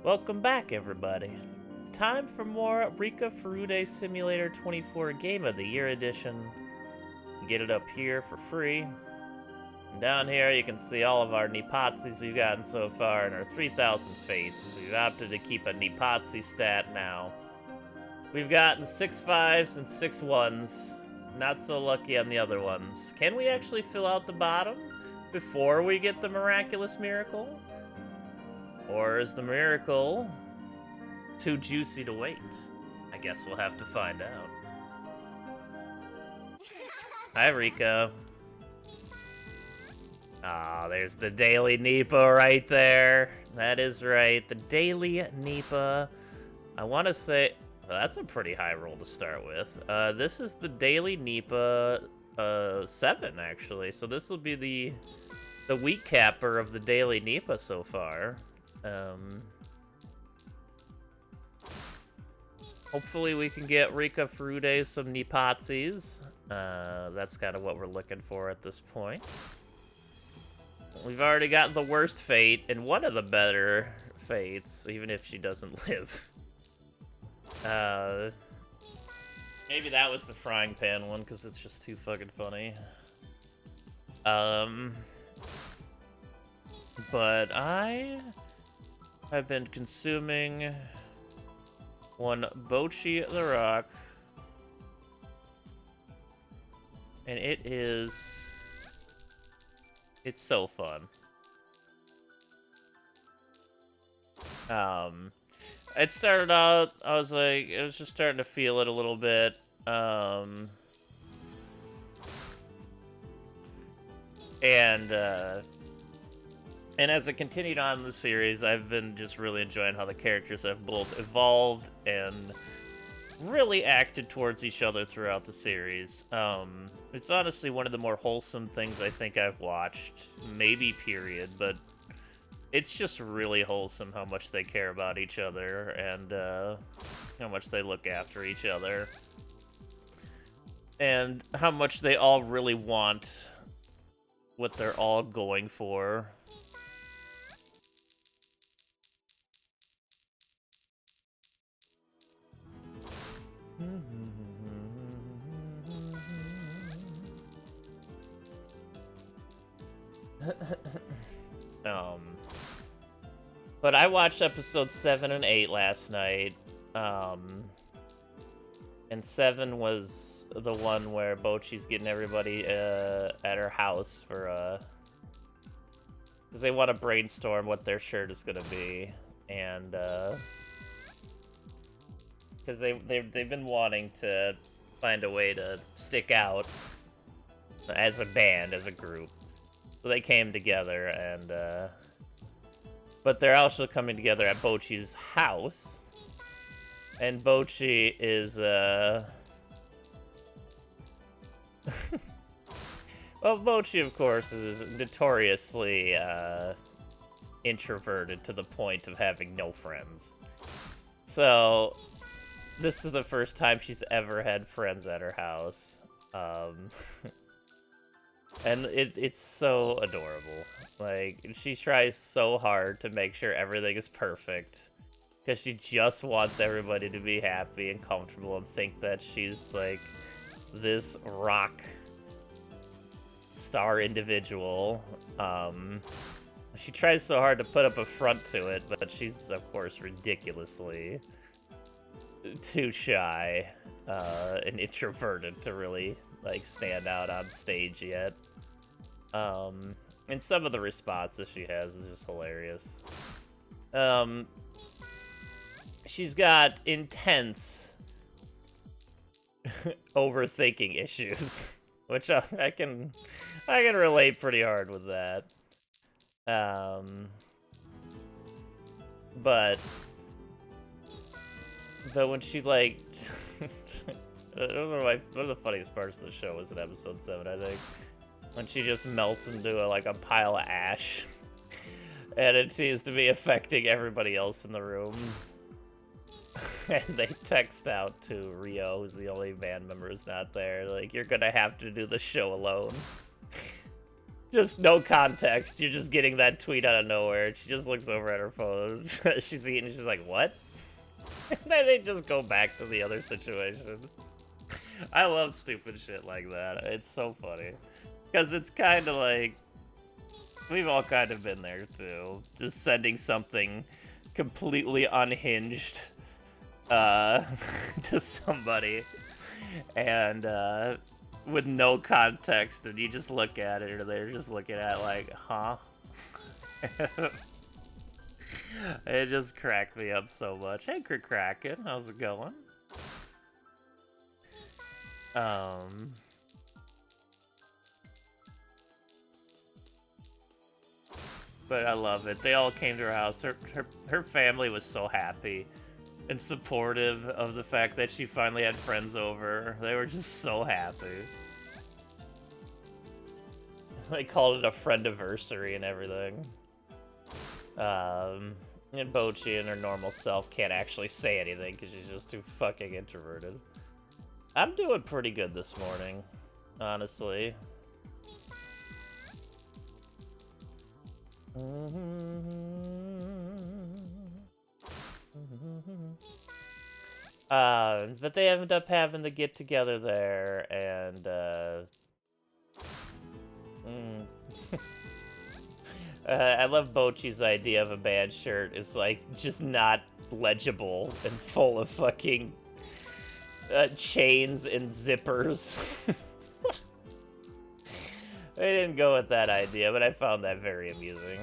Welcome back, everybody. It's time for more Rika Furude Simulator 24 Game of the Year edition. You get it up here for free. And down here, you can see all of our Nipahs we've gotten so far and our 3,000 fates. We've opted to keep a Nipah stat now. We've gotten 6 5s and 6 1s. Not so lucky on the other ones. Can we actually fill out the bottom before we get the miraculous miracle? Or is the miracle too juicy to wait? I guess we'll have to find out. Hi, Rika. Ah, there's the Daily Nipah right there. That is right, the Daily Nipah. I want to say, well, that's a pretty high roll to start with. This is the Daily Nipah 7, actually. So this will be the week capper of the Daily Nipah so far. Hopefully we can get Rika Furude some Nipahs. That's kind of what we're looking for at this point. We've already got the worst fate and one of the better fates, even if she doesn't live. Maybe that was the frying pan one, because it's just too fucking funny. But I've been consuming one Bochi the Rock, and it's so fun. It started out, I was like, it was just starting to feel it a little bit. And as it continued on in the series, I've been just really enjoying how the characters have both evolved and really acted towards each other throughout the series. It's honestly one of the more wholesome things I think I've watched, maybe period, but it's just really wholesome how much they care about each other and how much they look after each other. And how much they all really want what they're all going for. But I watched episodes 7 and 8 last night, and 7 was the one where Bochi's getting everybody at her house for because they want to brainstorm what their shirt is gonna be, and because they've been wanting to find a way to stick out as a band, as a group. So they came together, and but they're also coming together at Bochi's house, and Bochi is well, Bochi, of course, is notoriously introverted to the point of having no friends. So this is the first time she's ever had friends at her house. And it's so adorable. Like, she tries so hard to make sure everything is perfect, because she just wants everybody to be happy and comfortable and think that she's, like, this rock star individual. She tries so hard to put up a front to it, but she's, of course, ridiculously too shy and introverted to really, like, stand out on stage yet. And some of the responses she has is just hilarious. She's got intense overthinking issues, which I can relate pretty hard with that. But when she, like, one of the funniest parts of the show was in episode 7, I think, when she just melts into a pile of ash, and it seems to be affecting everybody else in the room. And they text out to Rio, who's the only band member who's not there, like, you're gonna have to do the show alone. Just no context. You're just getting that tweet out of nowhere. She just looks over at her phone. She's eating. She's like, what? And then they just go back to the other situation. I love stupid shit like that. It's so funny. Because it's kind of like... We've all kind of been there, too. Just sending something completely unhinged to somebody. And, with no context, and you just look at it, or they're just looking at it like, huh? It just cracked me up so much. Hey, Kraken, how's it going? But I love it. They all came to her house. Her family was so happy and supportive of the fact that she finally had friends over. They were just so happy. They called it a friendiversary and everything. And Bochi, in her normal self, can't actually say anything because she's just too fucking introverted. I'm doing pretty good this morning, honestly. But they ended up having the get together there, and I love Bochi's idea of a band shirt. It's like just not legible and full of fucking chains and zippers. They didn't go with that idea, but I found that very amusing.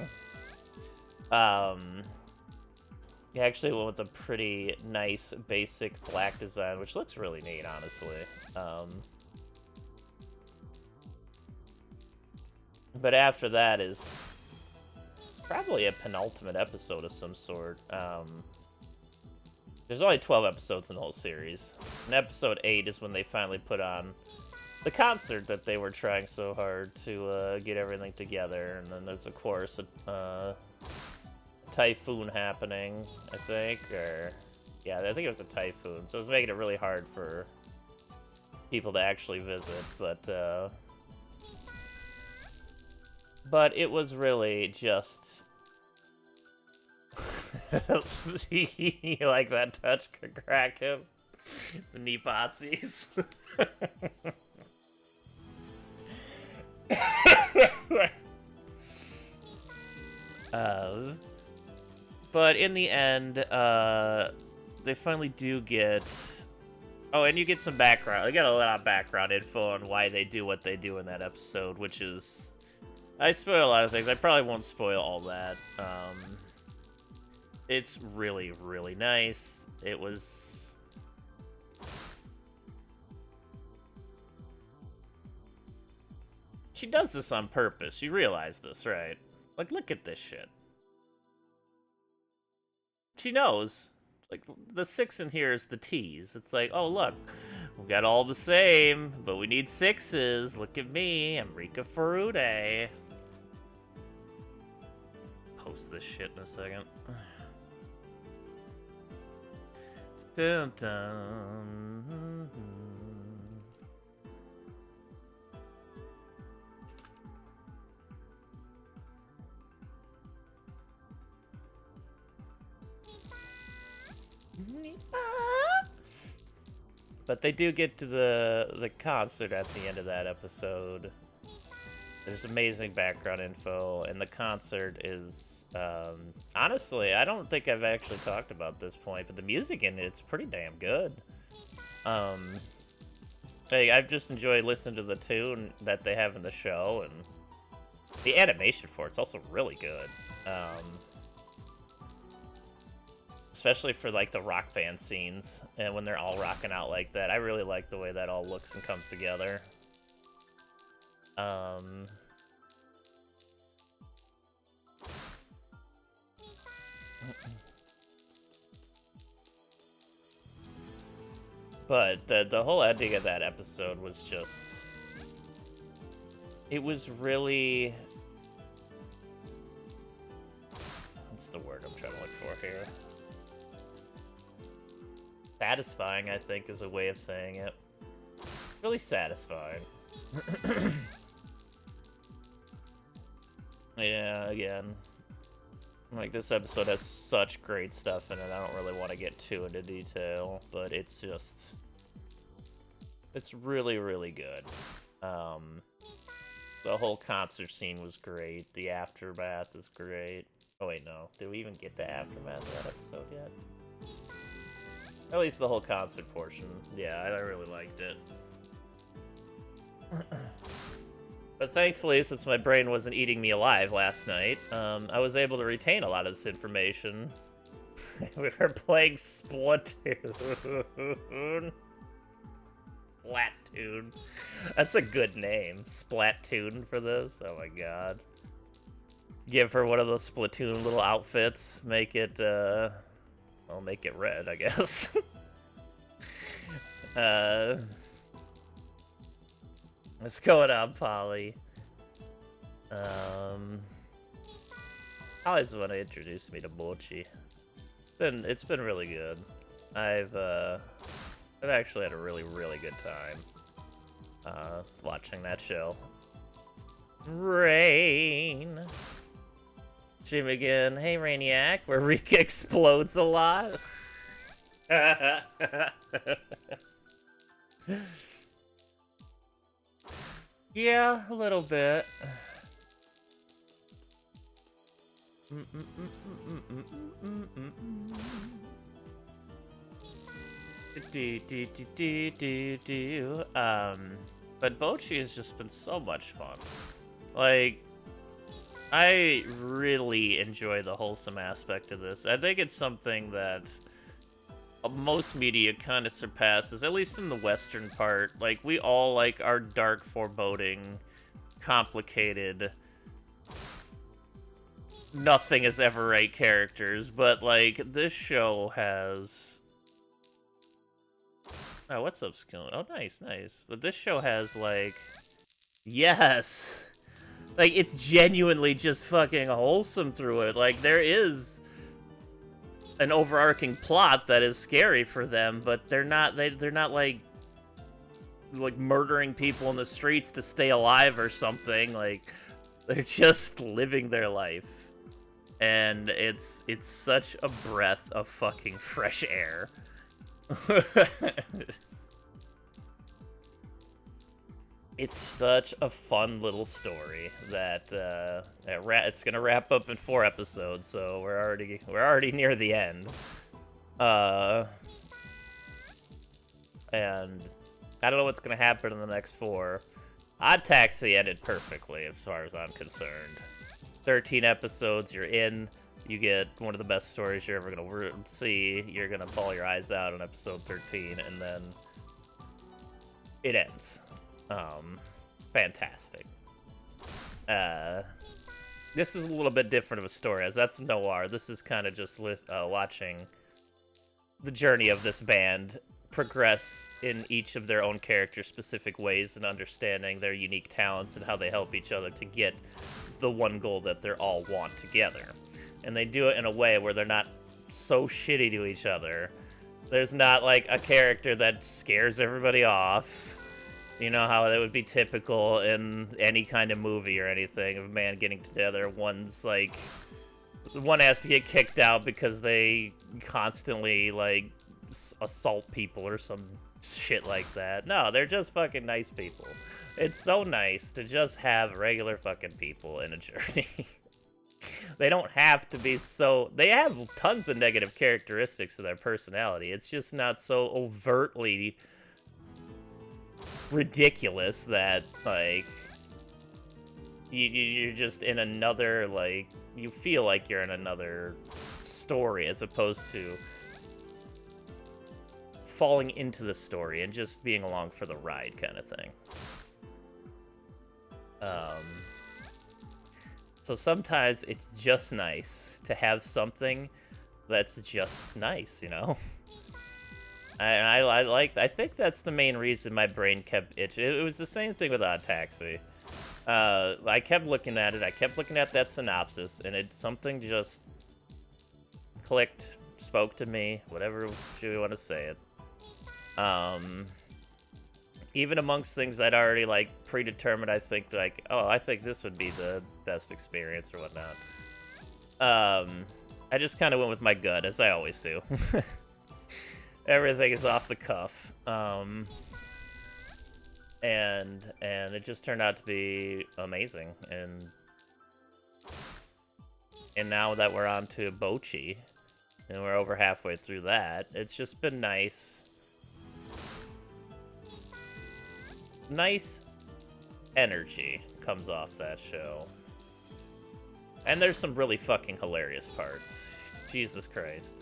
He actually went with a pretty nice basic black design, which looks really neat, honestly. But after that is probably a penultimate episode of some sort. There's only 12 episodes in the whole series. And episode 8 is when they finally put on the concert that they were trying so hard to get everything together. And then there's, of course, a typhoon happening, I think. Or, yeah, I think it was a typhoon. So it was making it really hard for people to actually visit. But it was really just... You like that touch, Kraken? The Nipahs. But in the end, they finally do get... Oh, and you get some background. You get a lot of background info on why they do what they do in that episode, which is... I spoil a lot of things. I probably won't spoil all that. It's really, really nice. It was... She does this on purpose. You realize this, right? Like, look at this shit. She knows. Like, the 6 in here is the T's. It's like, oh, look. We got all the same, but we need 6s. Look at me. I'm Rika Furude. Post this shit in a second. Dun, dun. But they do get to the concert at the end of that episode. There's amazing background info, and the concert is, honestly, I don't think I've actually talked about this point, but the music in it's pretty damn good. Hey, I've just enjoyed listening to the tune that they have in the show, and the animation for it's also really good. Especially for, like, the rock band scenes, and when they're all rocking out like that. I really like the way that all looks and comes together. But the whole ending of that episode was just... It was really... What's the word I'm trying to look for here? Satisfying, I think, is a way of saying it. Really satisfying. Yeah, again, like, this episode has such great stuff in it, I don't really want to get too into detail, but it's just... It's really, really good. The whole concert scene was great, the aftermath is great. Oh wait, no. Did we even get the aftermath of that episode yet? At least the whole concert portion. Yeah, I really liked it. But thankfully, since my brain wasn't eating me alive last night, I was able to retain a lot of this information. We were playing Splatoon. Splatoon. That's a good name. Splatoon for this. Oh my god. Give her one of those Splatoon little outfits. Make it, well, make it red, I guess. What's going on, Polly? Polly's the one who introduced me to Mochi. It's been really good. I've actually had a really, really good time watching that show. Rain. Jim again. Hey, Rainiac, where Rika explodes a lot. Yeah, a little bit. But Bochi has just been so much fun. Like, I really enjoy the wholesome aspect of this. I think it's something that most media kind of surpasses, at least in the Western part. Like, we all like our dark, foreboding, complicated, nothing is ever right characters, but, like, this show has... Oh, what's up, Skill? Oh, nice, nice. But this show has, like... Yes! Like, it's genuinely just fucking wholesome through it. Like, there is an overarching plot that is scary for them, but they're not like murdering people in the streets to stay alive or something. Like, they're just living their life. And it's such a breath of fucking fresh air. It's such a fun little story that it's gonna wrap up in 4 episodes, so we're already near the end. And I don't know what's gonna happen in the next 4. Odd Taxi ended perfectly, as far as I'm concerned. 13 episodes, you're in. You get one of the best stories you're ever gonna see. You're gonna bawl your eyes out on episode 13, and then it ends. Fantastic. This is a little bit different of a story, as that's noir. This is kind of just watching the journey of this band progress in each of their own character-specific ways and understanding their unique talents and how they help each other to get the one goal that they're all want together. And they do it in a way where they're not so shitty to each other. There's not, like, a character that scares everybody off. You know how that would be typical in any kind of movie or anything, of a man getting together. One has to get kicked out because they constantly, like, assault people or some shit like that. No, they're just fucking nice people. It's so nice to just have regular fucking people in a journey. They don't have to be so... They have tons of negative characteristics to their personality. It's just not so overtly ridiculous that, like, you're just in another, like, you feel like you're in another story as opposed to falling into the story and just being along for the ride kind of thing. So sometimes it's just nice to have something that's just nice, you know? I think that's the main reason my brain kept itching. It was the same thing with Odd Taxi. I kept looking at it, I kept looking at that synopsis, and something just clicked, spoke to me, whatever you want to say it. even amongst things that already like predetermined, I think like, oh, I think this would be the best experience or whatnot. I just kind of went with my gut, as I always do. Everything is off the cuff. And it just turned out to be amazing. And now that we're on to Bochi, and we're over halfway through that, it's just been nice. Nice energy comes off that show. And there's some really fucking hilarious parts. Jesus Christ.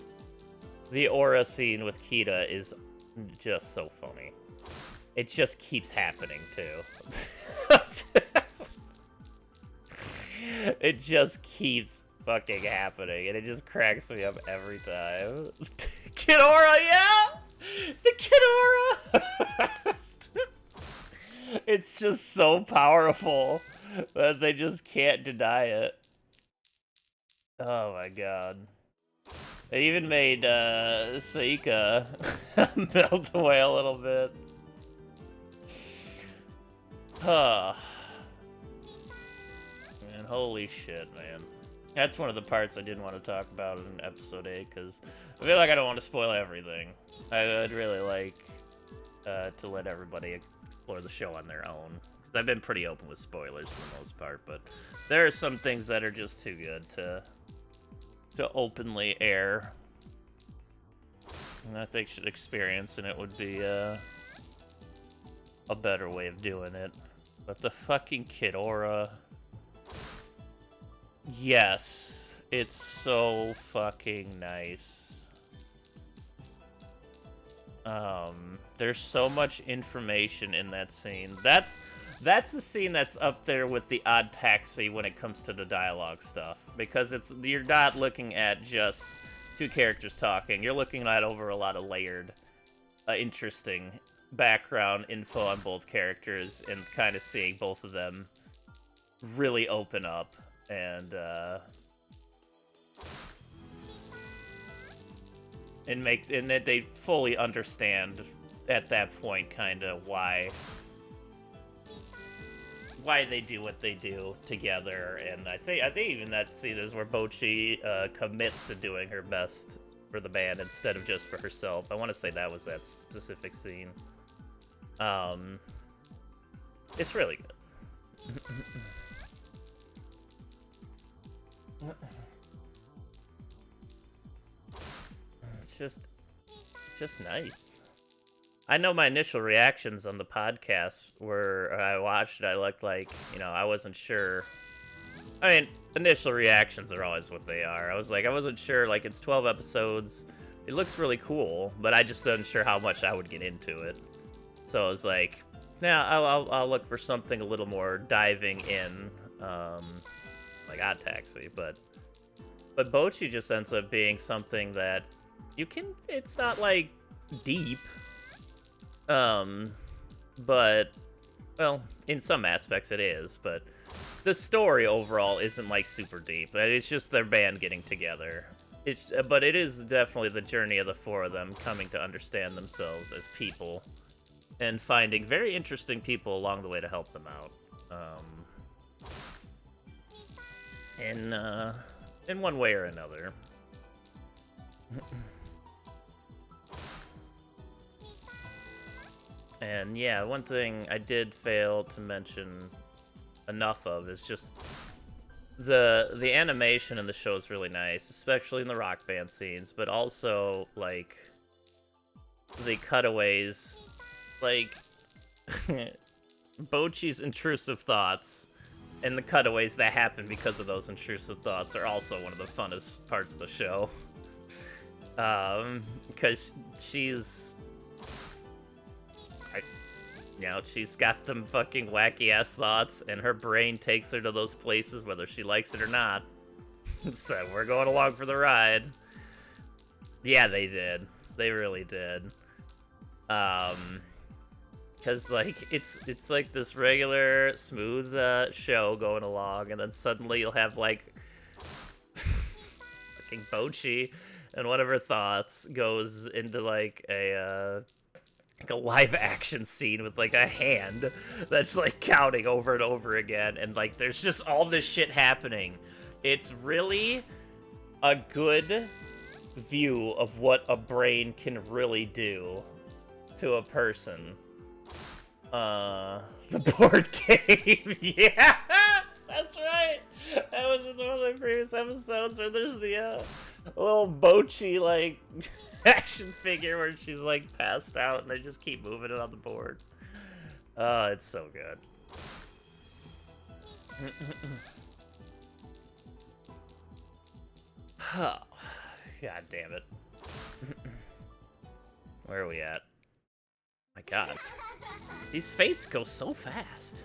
The aura scene with Kita is just so funny. It just keeps happening, too. It just keeps fucking happening, and it just cracks me up every time. Kidora, yeah! The Kidora! It's just so powerful that they just can't deny it. Oh my god. They even made Saika melt away a little bit. Man, holy shit, man. That's one of the parts I didn't want to talk about in episode 8, because I feel like I don't want to spoil everything. I'd really like to let everybody explore the show on their own. Because I've been pretty open with spoilers for the most part, but there are some things that are just too good to openly air. And I think experiencing it would be a better way of doing it. But the fucking Kidora... Yes, it's so fucking nice. There's so much information in that scene. That's the scene that's up there with the Odd Taxi when it comes to the dialogue stuff, because you're not looking at just two characters talking. You're looking at over a lot of layered, interesting background info on both characters, and kind of seeing both of them really open up. And that they fully understand at that point kind of why they do what they do together. And I think even that scene is where Bochi commits to doing her best for the band instead of just for herself. I want to say that was that specific scene. It's really good. It's just nice. I know my initial reactions on the podcast were, I watched it, I looked like, I wasn't sure. I mean, initial reactions are always what they are. I wasn't sure, like, it's 12 episodes. It looks really cool, but I just wasn't sure how much I would get into it. So I was like, yeah, I'll look for something a little more diving in, like Odd Taxi, but Bochi just ends up being something that it's not like deep, but, well, in some aspects it is, but the story overall isn't like super deep. It's just their band getting together. But it is definitely the journey of the four of them coming to understand themselves as people and finding very interesting people along the way to help them out. In one way or another. And yeah, one thing I did fail to mention enough of is just the animation in the show is really nice, especially in the rock band scenes, but also like the cutaways, like Bochi's intrusive thoughts and the cutaways that happen because of those intrusive thoughts are also one of the funnest parts of the show. Because she's got them fucking wacky-ass thoughts, and her brain takes her to those places whether she likes it or not. So we're going along for the ride. Yeah, they did. They really did. Because, like, it's like this regular, smooth show going along, and then suddenly you'll have, like, fucking Bochi, and one of her thoughts goes into, like, a like a live action scene with like a hand that's like counting over and over again, and like there's just all this shit happening. It's really a good view of what a brain can really do to a person. The board game. Yeah, that's right. That was in one of the previous episodes where there's the little Bochi like action figure where she's like passed out and they just keep moving it on the board. It's so good. Oh, God damn it. Where are we at? My God. These fates go so fast.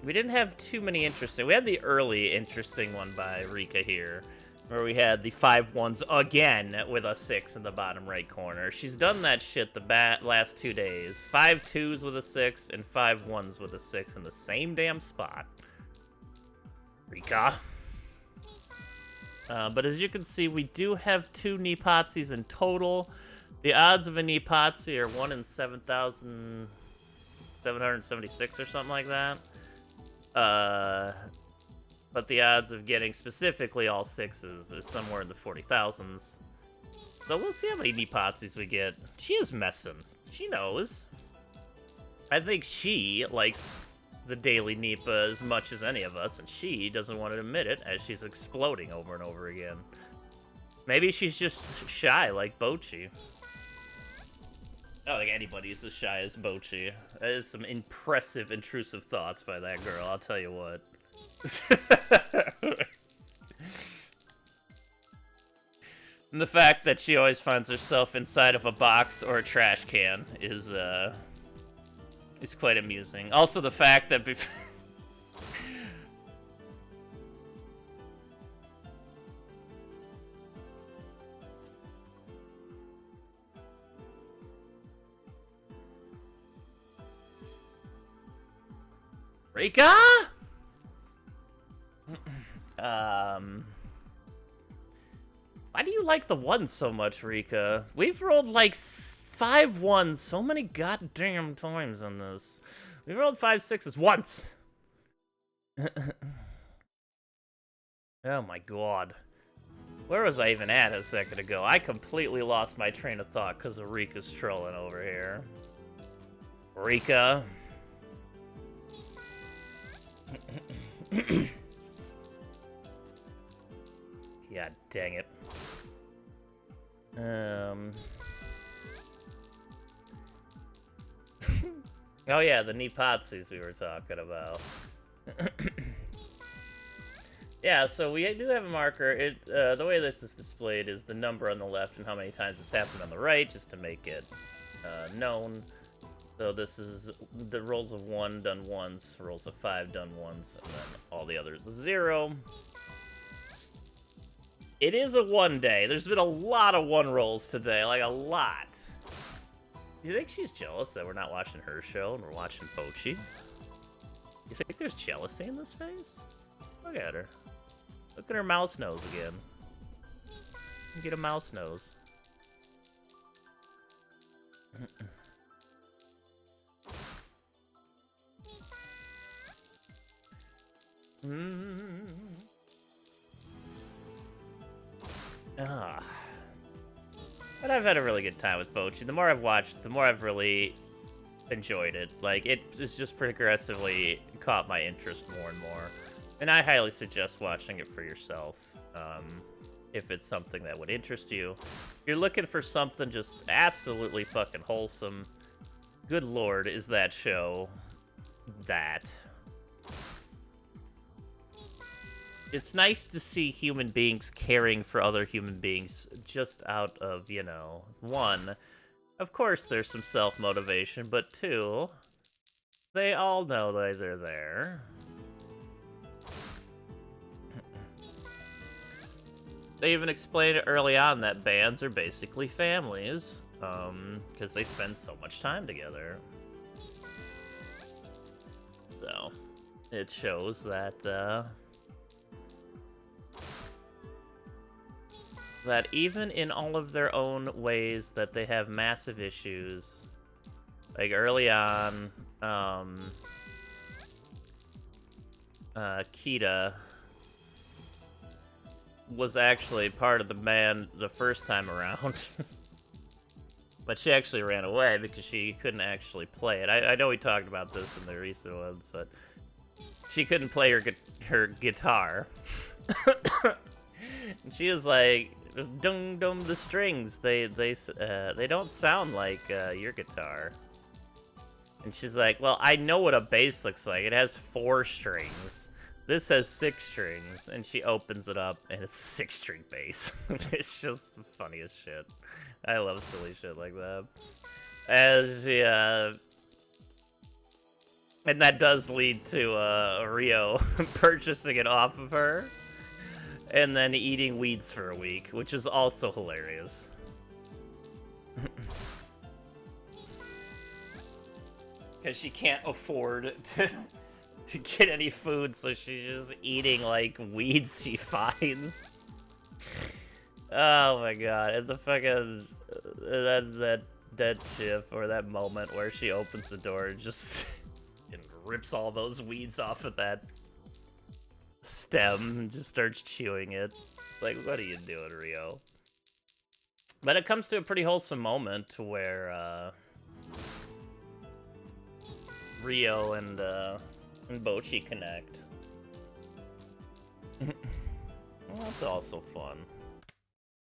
We didn't have too many interesting. We had the early interesting one by Rika here, where we had the 5-1s again with a 6 in the bottom right corner. She's done that shit the last 2 days. 5 2s with a 6 and 5 1s with a 6 in the same damn spot. Rika. But as you can see, we do have 2 Nipahs in total. The odds of a Nipah are 1 in 7,776 or something like that. But the odds of getting specifically all 6s is somewhere in the 40,000s. So we'll see how many Nipahs we get. She is messing. She knows. I think she likes the daily Nipah as much as any of us, and she doesn't want to admit it as she's exploding over and over again. Maybe she's just shy like Bochi. I don't think anybody is as shy as Bochi. That is some impressive, intrusive thoughts by that girl, I'll tell you what. And the fact that she always finds herself inside of a box or a trash can is quite amusing. Also the fact that Rika? Why do you like the 1 so much, Rika? We've rolled like 5 1s so many goddamn times on this. We rolled 5 6s once. Oh my God. Where was I even at a second ago? I completely lost my train of thought because of Rika's trolling over here. Rika. God dang it. Oh yeah, the Nipahs we were talking about. Yeah, so we do have a marker. The way this is displayed is the number on the left and how many times it's happened on the right, just to make it known. So this is the rolls of 1 done once, rolls of 5 done once, and then all the others 0. It is a 1 day. There's been a lot of 1 rolls today, like a lot. Do you think she's jealous that we're not watching her show and we're watching Pochi? You think there's jealousy in this face? Look at her. Look at her mouse nose again. Get a mouse nose. But I've had a really good time with Bochi. The more I've watched, the more I've really enjoyed it. Like, it has just progressively caught my interest more and more. And I highly suggest watching it for yourself, if it's something that would interest you. If you're looking for something just absolutely fucking wholesome, good lord, is that show that. It's nice to see human beings caring for other human beings just out of, you know, 1, of course there's some self-motivation, but 2, they all know that they're there. They even explained it early on that bands are basically families, because they spend so much time together. So, it shows that, that even in all of their own ways that they have massive issues, like early on, Kita was actually part of the band the first time around. But she actually ran away because she couldn't actually play it. I know we talked about this in the recent ones, but she couldn't play her guitar. And she was like, "Dum dum, the strings. They don't sound like your guitar." And she's like, "Well, I know what a bass looks like. It has 4 strings. This has 6 strings." And she opens it up, and it's 6-string bass. It's just funny as shit. I love silly shit like that. As she, and that does lead to Rio purchasing it off of her, and then eating weeds for a week, which is also hilarious. Because she can't afford to get any food, so she's just eating, like, weeds she finds. Oh my god, and the fucking, that gif, or that moment where she opens the door and just and rips all those weeds off of that stem and just starts chewing it. Like, what are you doing, Rio? But it comes to a pretty wholesome moment where, Rio and Bochi connect. Well, that's also fun.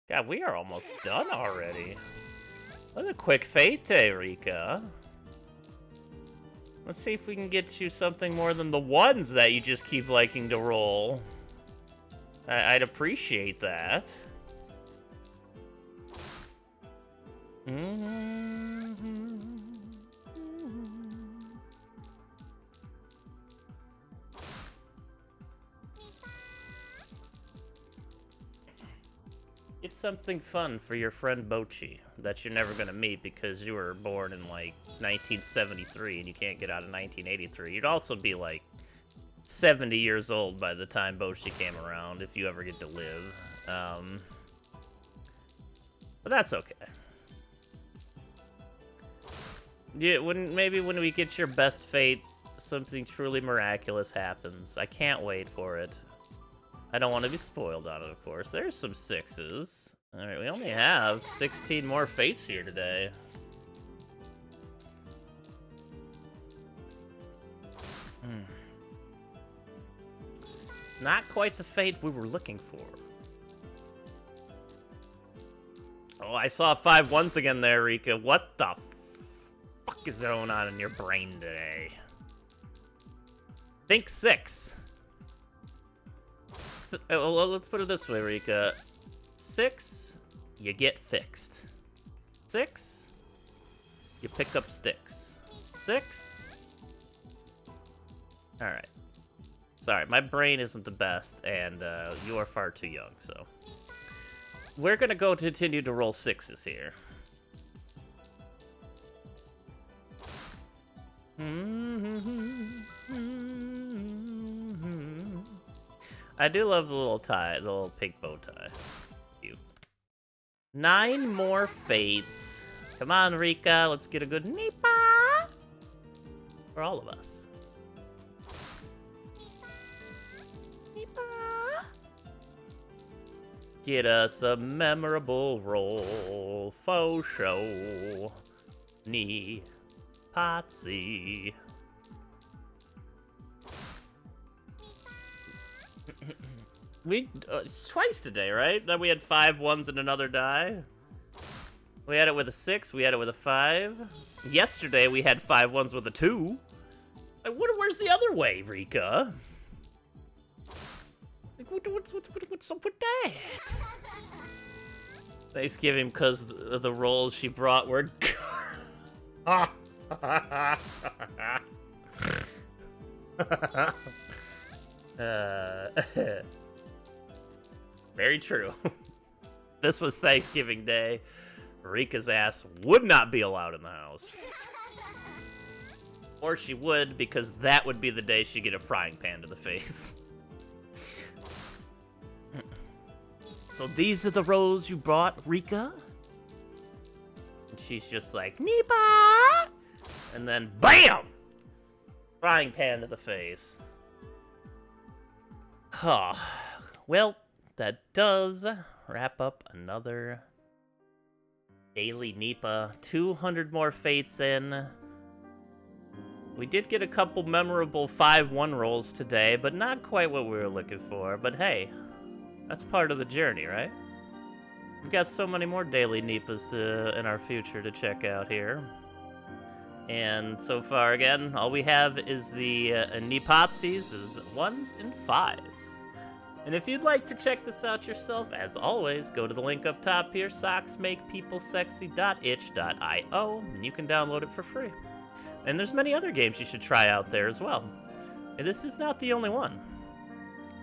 God, we are almost done already. What a quick fate, Rika. Let's see if we can get you something more than the ones that you just keep liking to roll. I'd appreciate that. It's something fun for your friend Bochi that you're never gonna meet because you were born in like 1973 and you can't get out of 1983. You'd also be like 70 years old by the time Bochi came around if you ever get to live. But that's okay. Yeah, maybe when we get your best fate, something truly miraculous happens. I can't wait for it. I don't want to be spoiled on it, of course. There's some 6s. Alright, we only have 16 more fates here today. Not quite the fate we were looking for. Oh, I saw 5 1s again there, Rika. What the fuck is going on in your brain today? Think 6. Well, let's put it this way, Rika. 6, you get fixed. 6, you pick up sticks. 6. Alright. Sorry, my brain isn't the best, and you are far too young, so. We're gonna go continue to roll 6s here. I do love the little tie, the little pink bow tie. Cute. 9 more fates. Come on, Rika, let's get a good Nipah for all of us. Nipah. Get us a memorable roll, faux show. Nipah. We twice today, right? That we had 5 1s and another die. We had it with a 6. We had it with a 5. Yesterday we had 5 1s with a 2. Where's the other way, Rika? Like, what's up with that? Thanksgiving because the rolls she brought were. Very true. This was Thanksgiving Day. Rika's ass would not be allowed in the house. Or she would, because that would be the day she'd get a frying pan to the face. So these are the rolls you brought, Rika? And she's just like, Nipah! And then, BAM! Frying pan to the face. Huh. Well, that does wrap up another daily Nipah. 200 more fates in. We did get a couple memorable 5-1 rolls today, but not quite what we were looking for. But hey, that's part of the journey, right? We've got so many more daily Nipahs in our future to check out here. And so far, again, all we have is the Nipahs, is 1s and 5s. And if you'd like to check this out yourself, as always, go to the link up top here, socksmakepeoplesexy.itch.io, and you can download it for free. And there's many other games you should try out there as well. And this is not the only one.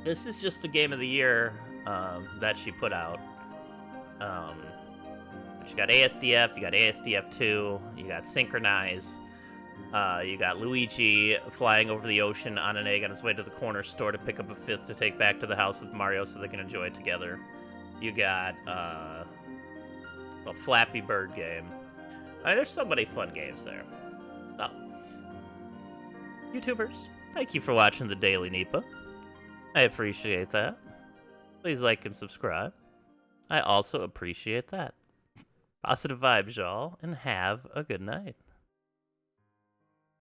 This is just the game of the year that she put out. You got ASDF, you got ASDF 2, you got Synchronize, you got Luigi flying over the ocean on an egg on his way to the corner store to pick up a 5th to take back to the house with Mario so they can enjoy it together. You got a Flappy Bird game. There's so many fun games there. Oh. YouTubers, thank you for watching the Daily Nipah. I appreciate that. Please like and subscribe. I also appreciate that. Positive vibes, y'all, and have a good night.